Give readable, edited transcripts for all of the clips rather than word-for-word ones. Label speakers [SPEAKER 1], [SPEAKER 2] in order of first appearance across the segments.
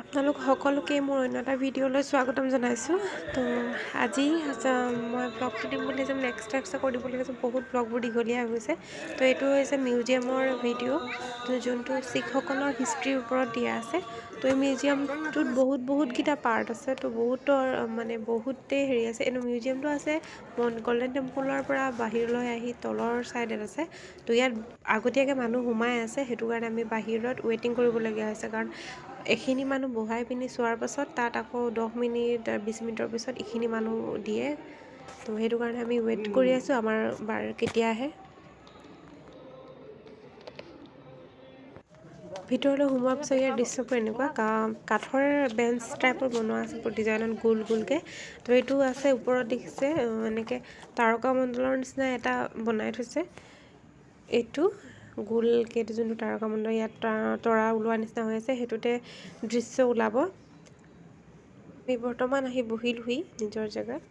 [SPEAKER 1] আপোনালোক সকলোকে মোৰ অন্য এটা ভিডিঅ'লৈ স্বাগতম জনাইছোঁ। তো আজি মই ব্লগটো দিম বুলি যাম, এক্সট্ৰা কৰি দিবলৈ যাম। বহুত ব্লগবোৰ দীঘলীয়া হৈ গৈছে। তো এইটো হৈছে মিউজিয়ামৰ ভিডিঅ', যোনটো শিখসকলৰ হিষ্ট্ৰীৰ ওপৰত দিয়া আছে। তো এই মিউজিয়ামটোত বহুতকেইটা পাৰ্ট আছে। তো বহুতেই হেৰি আছে। এইটো মিউজিয়ামটো আছে গল্ডেন টেম্পলৰ পৰা বাহিৰলৈ আহি তলৰ ছাইডত আছে। তো ইয়াত আগতীয়াকৈ মানুহ সোমাই আছে, সেইটো কাৰণে আমি বাহিৰত ৱেইটিং কৰিবলগীয়া হৈছে। কাৰণ এইখিনি মানুহ বহাই পিনি চোৱাৰ পাছত তাত আকৌ 10 মিনিট 20 মিনিটৰ পিছত এইখিনি মানুহ দিয়ে। তো সেইটো কাৰণে আমি ৱেইট কৰি আছোঁ আমাৰ বাৰ কেতিয়া আহে। ভিতৰলৈ সোমোৱাৰ পিছত ইয়াৰ দৃশ্যবোৰ এনেকুৱা কাঠৰ বেঞ্চ টাইপৰ বনোৱা আছে, ডিজাইনত গোলকৈ। তো এইটো আছে ওপৰত দেখিছে এনেকৈ তাৰকামণ্ডলৰ নিচিনা এটা বনাই থৈছে। এইটো গোলকৈ যোনটো তাৰকামণ্ডল, ইয়াত তৰা ওলোৱা নিচিনা হৈ আছে, সেইটোতে দৃশ্য ওলাব। আমি বৰ্তমান আহি বহিলোহি নিজৰ জেগাত।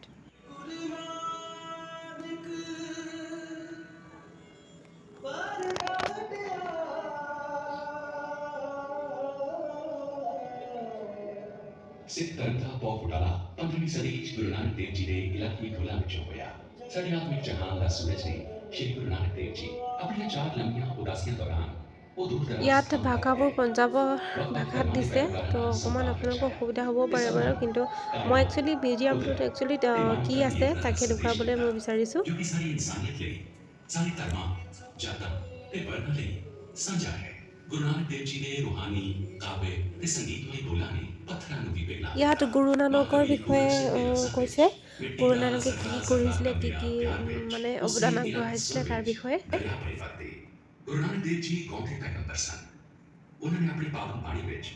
[SPEAKER 2] ਸਿੱਖ ਧਰਮ ਦਾ ਬਹੁਤ ਘੁਟਾਲਾ 15ਵੀਂ ਸਦੀ ਵਿੱਚ ਗੁਰੂ ਨਾਨਕ ਦੇਵ ਜੀ ਦੇ ਇਲਾਕੀ ਖੋਲਾਂ ਵਿੱਚੋਂ ਹੋਇਆ। ਸਾਡੇ ਆਤਮਿਕ ਜਹਾਨ ਦਾ ਸੂਰਜ ਨੇ ਸ਼੍ਰੀ ਗੁਰੂ ਨਾਨਕ ਦੇਵ ਜੀ ਆਪਣੀਆਂ 4 ਲੰਮੀਆਂ ਉਦਾਸੀਆਂ ਦੌਰਾਨ
[SPEAKER 1] ইয়াত ভাষাবোৰ পঞ্জাৱ ভাষাত দিছে। তো অকণমান আপোনালোকৰ অসুবিধা হ'বও পাৰে বাৰু, কিন্তু মই মিউজিয়ামটোত কি আছে তাকে দেখুৱাবলৈ মই বিচাৰিছোঁ।
[SPEAKER 2] ਗੁਰੂ ਨਾਨਕ ਦੇਵ ਜੀ ਦੇ ਰੂਹਾਨੀ ਕਾਬੇ ਤੇ ਸੰਗੀਤਮਈ ਬੋਲਾਂ ਨੇ ਪੱਥਰਾਂ ਨੂੰ ਵੀ ਪਿਘਲਾ
[SPEAKER 1] ইয়াত গুৰু নানকৰ বিষয়ে কৈছে। গুৰু নানকে কি কৰিছিলে, কি অৱদান আগবঢ়াইছিলে তাৰ বিষয়ে।
[SPEAKER 2] ਗੁਰੂ ਨਾਨਕ ਦੇਵ ਜੀ ਗਾਉਂਦੇ ਪੈਗੰਬਰ ਸਨ। ਉਹਨਾਂ ਨੇ ਆਪਣੀ ਪਾਵਨ ਬਾਣੀ ਵਿੱਚ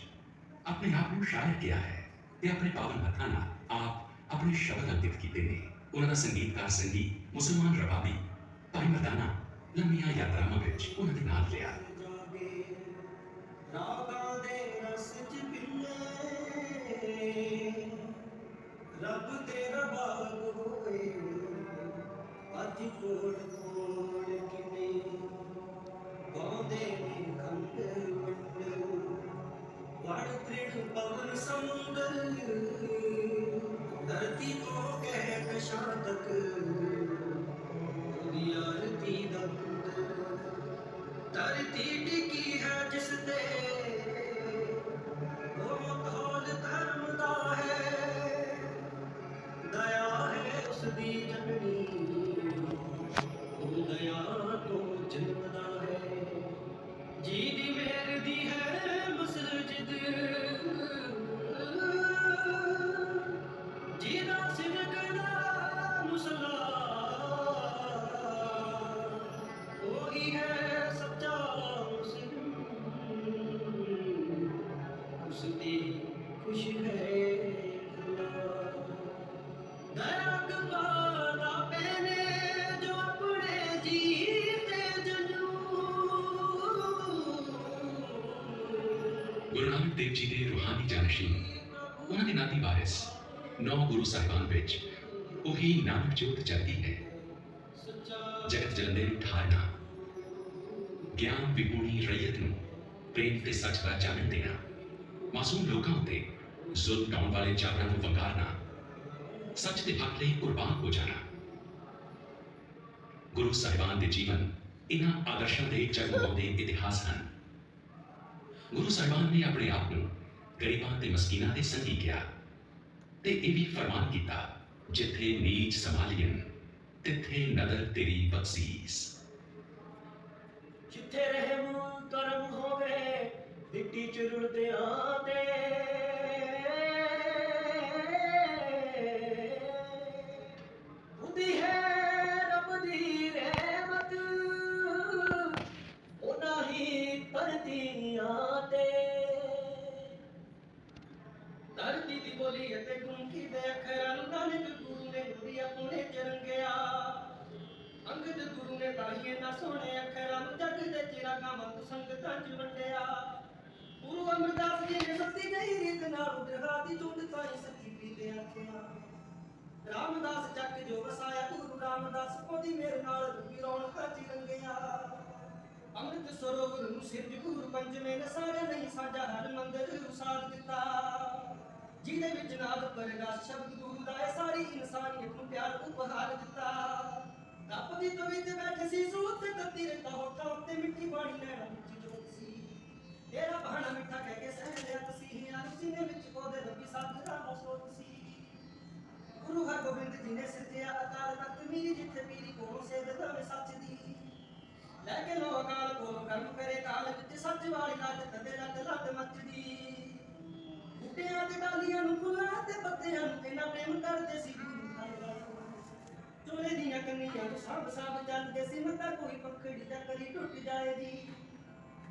[SPEAKER 2] ਆਪਣੇ ਆਪ ਨੂੰ ਸ਼ਾਇਰ ਕਿਹਾ ਹੈ ਤੇ ਆਪਣੇ ਪਾਵਨ ਹੱਥਾਂ ਨਾਲ ਆਪ ਆਪਣੇ ਸ਼ਬਦ ਅੰਕਿਤ ਕੀਤੇ ਨੇ। ਉਹਨਾਂ ਦਾ ਸੰਗੀਤਕਾਰ ਸੰਗੀਤ ਮੁਸਲਮਾਨ ਰਬਾਬੀ ਭਾਈ ਮਰਦਾਨਾ ਲੰਮੀਆਂ ਯਾਤਰਾਵਾਂ ਵਿੱਚ ਉਹਨਾਂ ਦੇ ਨਾਲ ਰਿਹਾ। ਰਾਗਾਂ ਦੇ ਰਸ ਚ ਪਿੰਨੇ ਰੱਬ ਤੇ ਰਬਾਬ ਹੋਏ ਅੱਜ ਕੋਲ ਕਿਨੇ ਗਾਉਂਦੇ ਨੇ ਖੰਡ ਵੜ ਤ੍ਰਿੜ ਪਵਨ ਸਮੁੰਦਰ ਧਰਤੀ ਤੋਂ ਕਹਿ ਕਸ਼ਾਂ ਤੱਕ ਉਹਦੀ ਆਰਤੀ ਦਾ ਪੁੱਤਰ ਧਰਤੀ ਟਿਕੀ ਹੈ ਜਿਸ ਤੇ ਉਹ ਮਖੌਲ ਧਰਮ ਦਾ ਹੈ। ਦਇਆ ਹੈ ਉਸ ਦੀ ਜਨਨੀ, ਉਹ ਦਇਆ ਤੋਂ ਜਨਮਦਾ ਹੈ। ਜੀ ਦੀ ਮਿਹਰ ਦੀ ਹੈ ਮਸਜਿਦ, ਜਿਹਦਾ ਸਿਦਕ ਦਾ ਮੁਸਲਾ ਉਹੀ ਹੈ ਸੱਚਾ ਮੁਸਲਿਮ, ਉਸ ਦੀ ਖੁਸ਼ ਹੈ ਖੁਦਾ। ਦਰਦ ਵਾਲਾ ਪੈਨੇ ਜੋ ਆਪਣੇ ਜੀ ਤੇ ਜਨੂ। ਗੁਰੂ ਨਾਨਕ ਦੇਵ ਜੀ ਦੇ ਰੂਹਾਨੀ ਜਾਨਸ਼ੀਨ, ਉਹਨਾਂ ਦੇ ਨਾਤੀ ਵਾਰਿਸ 9 ਗੁਰੂ ਸਾਹਿਬਾਨ ਵਿੱਚ ਉਹੀ ਨਾਨਕ ਜੋਤ ਜਗਦੀ ਹੈ। ਜਗਤ ਜਲੰਦੇ ਨੂੰ ਠਾਰਨਾ, ਗਿਆਨ ਵਿਪੂਣੀ ਰਈਅਤ ਨੂੰ ਪ੍ਰੇਮ ਤੇ ਸੱਚ ਦਾ ਚਾਨਣ ਦੇਣਾ, ਮਾਸੂਮ ਲੋਕਾਂ ਉੱਤੇ ਜ਼ੁਲਮ ਢਾਉਣ ਵਾਲੇ ਜਾਬਰਾਂ ਨੂੰ ਵੰਗਾਰਨਾ, ਸੱਚ ਦੇ ਹੱਕ ਲਈ ਕੁਰਬਾਨ ਹੋ ਜਾਣਾ। ਗੁਰੂ ਸਾਹਿਬਾਨ ਦੇ ਜੀਵਨ ਇਹਨਾਂ ਆਦਰਸ਼ਾਂ ਦੇ ਜਗਮਗਾਉਂਦੇ ਇਤਿਹਾਸ ਹਨ। ਗੁਰੂ ਸਾਹਿਬਾਨ ਨੇ ਆਪਣੇ ਆਪ ਨੂੰ ਗਰੀਬਾਂ ਤੇ ਮਸਕੀਨਾਂ ਦੇ ਸੰਗੀ ਕਿਹਾ ਤੇ ਇਹ ਵੀ ਫਰਮਾਨ ਕੀਤਾ, ਜਿੱਥੇ ਨੀਚ ਸੰਭਾਲੀਨ ਤਿੱਥੇ ਨਦਰ ਤੇਰੀ ਬਖਸ਼ੀਸ। ਜਿੱਥੇ ਰਹਿਮ ਕਰਮ ਹੋਵੇ ਮਿੱਟੀ ਚ ਰੁਲਦਿਆਂ ਤੇ, ਹੁੰਦੀ ਹੈ ਰੱਬ ਦੀ ਰਹਿਮਤ ਉਹਨਾਂ ਹੀ ਧਰਤੀਆਂ ਤੇ। ਧਰਤੀ ਦੀ ਬੋਲੀ ਅਤੇ ਗੁੰਗੀ ਦੇ ਅੱਖਰਾਂ ਨੂੰ ਨਾਨਕ ਗੁਰੂ ਨੇ ਵੀ ਆਪਣੇ ਚ ਰੰਗਿਆ। ਅੰਗਦ ਗੁਰੂ ਨੇ ਤਾਹੀਏ ਨਾ ਸੋਹਣੇ ਅੱਖਰਾਂ ਨੂੰ ਜੱਗ ਦੇ ਚਿਰਾਗਾਂ ਵਾਂਗ ਸੰਗਤਾਂ ਚ ਵੰਡਿਆ। ਗੁਰੂ ਅਮਰਦਾਸ ਜੀ ਨੇ ਸੱਤੀ ਗਈ ਰੀਤ ਨਾਲ ਉਦਰਹਾ ਦੀ ਝੁੰਡ ਤਾਈ ਸੱਚੀ ਪੀਤੇ ਆਖਿਆ। ਰਾਮਦਾਸ ਚੱਕ ਜੋ ਵਸਾਇਆ ਗੁਰੂ ਰਾਮਦਾਸ ਕੋਦੀ ਮੇਰੇ ਨਾਲ ਰੂਪੀ ਰੌਣਕਾਂ ਚ ਰੰਗਿਆ।
[SPEAKER 3] ਅੰਮ੍ਰਿਤ ਸਰੋਵਰ ਨੂੰ ਸਿਰਜ ਗੁਰੂ ਪੰਜਵੇਂ ਨੇ ਸਾਰਿਆਂ ਨਹੀਂ ਸਾਂਝਾ ਹਰ ਮੰਦਰ ਉਸਾਰ ਦਿੱਤਾ ਜਿਹਦੇ ਵਿੱਚ ਨਾਦ ਪ੍ਰਗਾਸ਼ ਸ਼ਬਦ ਗੁਰੂ ਦਾ ਇਹ ਸਾਰੀ ਇਨਸਾਨੀਅਤ ਨੂੰ ਪਿਆਰ ਉਪਹਾਰ ਦਿੱਤਾ ਰੱਬ ਦੀ ਤਵੀ ਤੇ ਬੈਠੇ ਸੀ ਸੂਤ ਤੇ ਤੱਤੀ ਰਹਿੰਦਾ ਹੋਠਾਂ ਉੱਤੇ ਮਿੱਠੀ ਬਾਣੀ ਲੈਣਾ ਵਿੱਚ ਜੋਤ ਸੀ ਤੇਰਾ ਬਹਾਨਾ ਮਿੱਠਾ ਕਹਿ ਕੇ ਸਹਿ ਲਿਆ ਤਸੀਹਿਆਂ ਸੀਨੇ ਵਿੱਚ ਉਹਦੇ ਰੱਬੀ ਸਾਧ ਦਾ ਮਸੂਦ ਸੀ ਗੁਰੂ ਹਰਗੋਬਿੰਦ ਜੀ ਨੇ ਸਿੱਧਿਆ ਅਕਾਲ ਤਖਤ ਮੀਰੀ ਜਿੱਥੇ ਪੀਰੀ ਕੋਲੋਂ ਸੇਧ ਦਵੇ ਸੱਚ ਦੀ ਲੈ ਕੇ ਲੋ ਅਕਾਲ ਕੋਲੋਂ ਕਰਮ ਕਰੇ ਕਾਲ ਵਿੱਚ ਸੱਚ ਵਾਲੀ ਲੱਤ ਤਦੇ ਲੱਤ ਲੱਤ ਮੱਚਦੀ ਬੂਟਿਆਂ ਤੇ ਡਾਲੀਆਂ ਨੂੰ ਫੁੱਲਾਂ ਤੇ ਪੱਤਿਆਂ ਨੂੰ ਇਹਨਾਂ ਪ੍ਰੇਮ ਕਰਦੇ ਸੀ ਗੁਰੂ ਹਰਗੋਬਿੰਦ ਚੋਲੇ ਦੀਆਂ ਕੰਨੀਆਂ ਨੂੰ ਸਭ ਸਭ ਚੱਲਦੇ ਸੀ ਮਤਾ ਕੋਈ ਪੱਖੜੀ ਜਾਂ ਕਰੀ ਟੁੱਟ ਜਾਏਗੀ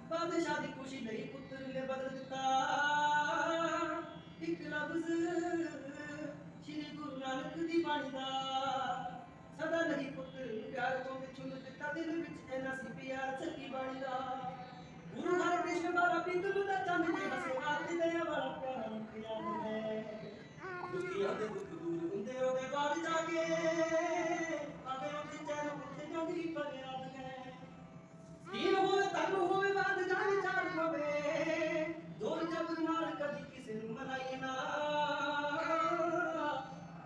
[SPEAKER 3] ਬਾਦਸ਼ਾਹ ਦੀ ਖੁਸ਼ੀ ਲਈ ਪੁੱਤਰ ਨੇ ਬਦਲ ਦਿੱਤਾ ਇੱਕ ਲਫ਼ਜ਼ ਸ਼੍ਰੀ ਗੁਰੂ ਨਾਨਕ ਦੀ ਬਾਣੀ ਦਾ ਸਦਾ ਨਹੀਂ ਪੁੱਤਰ ਪਿਆਰ ਤੋਂ ਵਿਛੁੰਨ ਦਿੱਤਾ ਦਿਲ ਵਿੱਚ ਐਨਾ ਸੀ ਪਿਆਰ ਸੱਚੀ ਬਾਣੀ ਦਾ ਗੁਰੂ ਹਰਿਕ੍ਰਿਸ਼ਨ ਬਾਰਾ ਪਿੰਗਲੂ ਦਾ ਚੰਦ ਦੇ ਹਸੇ ਆਰਤੀ ਦਇਆ ਵਾਲਾ ਪਿਆਰਾ ਮੁਖ ਯਾਦ ਹੈ ਦੁਖੀਆਂ ਦੇ ਦੁੱਖ ਦੂਰ ਹੁੰਦੇ ਉਹਦੇ ਬਾਅਦ ਜਾ ਕੇ ਆਵੇ ਉਹਦੀ ਚੈਨ ਉੱਥੇ ਜਾਂਦੀ ਫਰਿਆਦ ਹੈ ਦੀਨ ਹੋਵੇ ਤਨ ਹੋਵੇ ਬਾਦ ਜਾਣੇ ਚਾਰ ਹੋਵੇ ਜੋਰ ਜਬਰ ਨਾਲ ਕਦੀ ਕਿਸੇ ਨੂੰ ਮਨਾਈ ਨਾ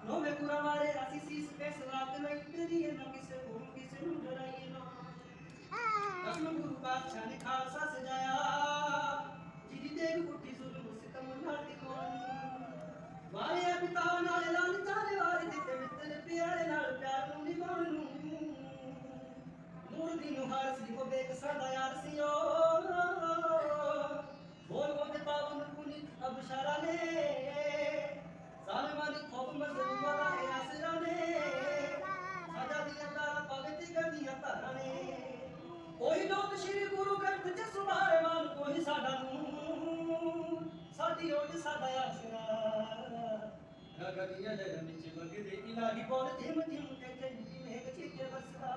[SPEAKER 3] ਨੋਵੇਂ ਗੁਰਾ ਮਾਰੇ ਅਸੀਂ ਸੀਸ ਕੇ ਸਵਾਦ ਨਹੀਂ ਤੇਰੀ ਨਾ ਕਿਸੇ ਨੂੰ ਡਰਾਈਏ ਨਾ ਦਸਵੇਂ ਗੁਰੂ ਪਾਤਸ਼ਾਹ ਨੇ ਖਾਲਸਾ ਸਜਾਇਆ ਜਿਹਦੀ ਦੇਖ ਉੱਠੀ ਜ਼ੁਲਮ ਸਿਤਮ ਨਾਲ ਦਿਖਾਉਣ ਵਾਰਿਆ ਪਿਤਾ ਨਾਲ ਐਲਾਨ ਚਾਰੇ ਵਾਰ ਦਿੱਤੇ ਮਿੱਤਰ ਪਿਆਰੇ ਨਾਲ ਪਿਆਰ ਨੂੰ ਨਿਭਾਉਣ ਨੂੰ ਨੂਰ ਦੀ ਨੁਹਾਰ ਸੀ ਉਹ ਬੇਕਸਾਂ ਦਾ ਯਾਰ ਸੀ ਓ ਬੋਲ ਬੋਲ ਦੇ ਪਾਵਨ ਪੁਨੀ ਅਬਸ਼ਾਰਾ ਨੇ ਜ਼ਾਲਿਮਾਂ ਦੀ ਖੌਫ ਮਜ਼ਲੂਮਾਂ ਦਾ ਇਹ ਆਸਰਾ ਨੇ ਸਜ਼ਾ ਦੀਆਂ ਤਾਰਾਂ ਪਾਵੇ ਤੇ ਗੰਦੀਆਂ ਧਾਰਾਂ ਨੇ ਕੋਈ ਲੋਕ ਸ਼੍ਰੀ ਗੁਰੂ ਗ੍ਰੰਥ ਚ ਸੁਭਾਏ ਮਾਨ ਕੋਈ ਸਾਡਾ ਨੂੰ ਸਾਡੀ ਓਟ ਸਾਡਾ ਆਸਰਾ ਗਗਨੀਆਂ ਦੇ ਵਿੱਚ ਵਗਦੇ ਇਲਾਹੀ ਬੋਲ ਜਿਮ ਜਿਮ ਕੇ ਚੰਗੀ ਮੇਘ ਚੀਤੇ ਵਸਦਾ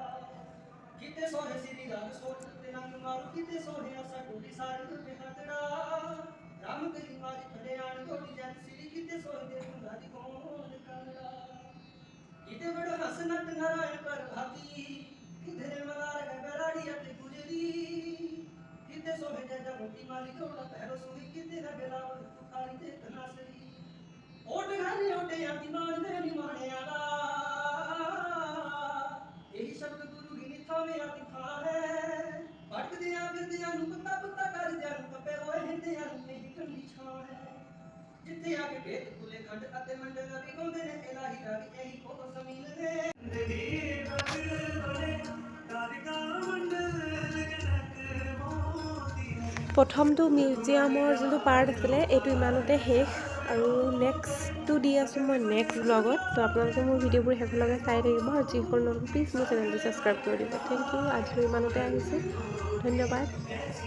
[SPEAKER 3] ਕਿਤੇ ਸੋਹੇ ਸਿਰੀ ਰੰਗ ਸੋਚ ਤੇ ਰੰਗ ਮਾਰੂ ਕਿਤੇ ਸੋਹੇ ਅਸਾ ਟੋਲੀ ਸਾਰ ਤੇ ਹੱਥੜਾ ਰਾਮ ਕਰੀ ਮਾਰੀ ਖੜੇ ਆਣ ਟੋਲੀ ਜਨ ਸਿਰੀ ਕਿਤੇ ਸੋਹੇ ਦੇ ਗੁੰਗਾ ਦੀ ਕੋਲ ਕੰਡਾ ਕਿਤੇ ਬੜ ਹਸ ਨਟ ਨਾਰਾਇਣ ਪਰ ਭਾਤੀ ਕਿਧਰੇ ਮਲਾਰ ਗਗਰਾੜੀ ਅਤੇ ਗੁਜਰੀ ਕਿਤੇ ਸੋਹੇ ਜਗਾ ਮੋਤੀ ਮਾਲੀ ਕੋਲਾ ਪਹਿਰੋ ਸੂਈ ਕਿਤੇ ਰਗਲਾਵ ਤੁਖਾਰੀ ਤੇ ਤਨਾਸਰੀ ਓਟ ਘਾਨੀ ਓਟਿਆਂ ਦੀ ਮਾਣ ਦੇ ਨੀ ਮਾਣਿਆ ਦਾ ਇਹੀ ਸ਼ਬਦ ਗੁਰੂ ਹੀ ਨਿਥਾਵਿਆ ਦਿਖਾ ਹੈ ਭਟਕਦਿਆਂ ਫਿਰਦਿਆਂ ਨੂੰ ਪੱਤਾ ਪੱਤਾ ਕਰਦਿਆਂ ਨੂੰ ਕੱਪੇ ਹੋਏ ਹਿੰਦਿਆਂ ਨੂੰ ਨਹੀਂ ਕੰਨੀ ਛਾਂ ਹੈ ਜਿੱਥੇ ਆ ਕੇ ਭੇਦ ਖੁੱਲੇ ਖੰਡ ਅਤੇ ਮੰਡਲ ਵੀ ਗਾਉਂਦੇ ਨੇ ਇਲਾਹੀ ਰਾਗ ਇਹੀ ਕੋ ਜ਼ਮੀਨ ਦੇ ਜ਼ਿੰਦਗੀ ਬਦਲ ਬਣੇ ਤਾਰਿਕਾ ਮੰਡਲ ਜਨਕ ਮੋਤੀ
[SPEAKER 1] প্ৰথমটো মিউজিয়ামৰ যোনটো পাৰ্ট আছিলে এইটো ইমানতে শেষ আৰু নেক্সটটো দি আছোঁ মই নেক্সট ব্লগত তো আপোনালোকে মোৰ ভিডিঅ'বোৰ শেষলৈকে চাই থাকিব আৰু যিসকল নতুন প্লিজ মোৰ চেনেলটো ছাবস্ক্ৰাইব কৰি দিব থেংক ইউ আজিলৈ ইমানতে আহিছোঁ ধন্যবাদ।